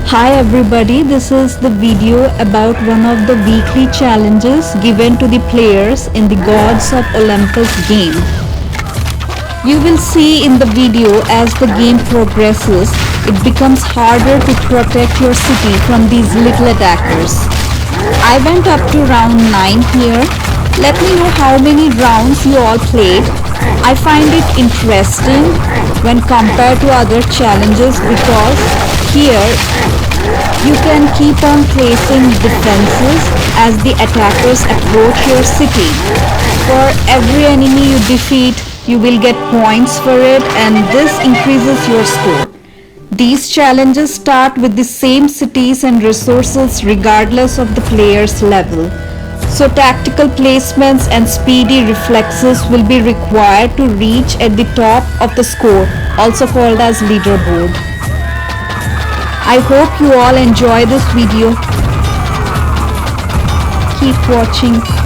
Hi everybody, this is the video about one of the weekly challenges given to the players in the Gods of Olympus game. You will see in the video as the game progresses, it becomes harder to protect your city from these little attackers. I went up to round 9 here. Let me know how many rounds you all played. I find it interesting when compared to other challenges because here you can keep on placing defenses as the attackers approach your city. For every enemy you defeat, you will get points for it and this increases your score. These challenges start with the same cities and resources regardless of the player's level. So tactical placements and speedy reflexes will be required to reach at the top of the score, also called as leaderboard. I hope you all enjoy this video. Keep watching.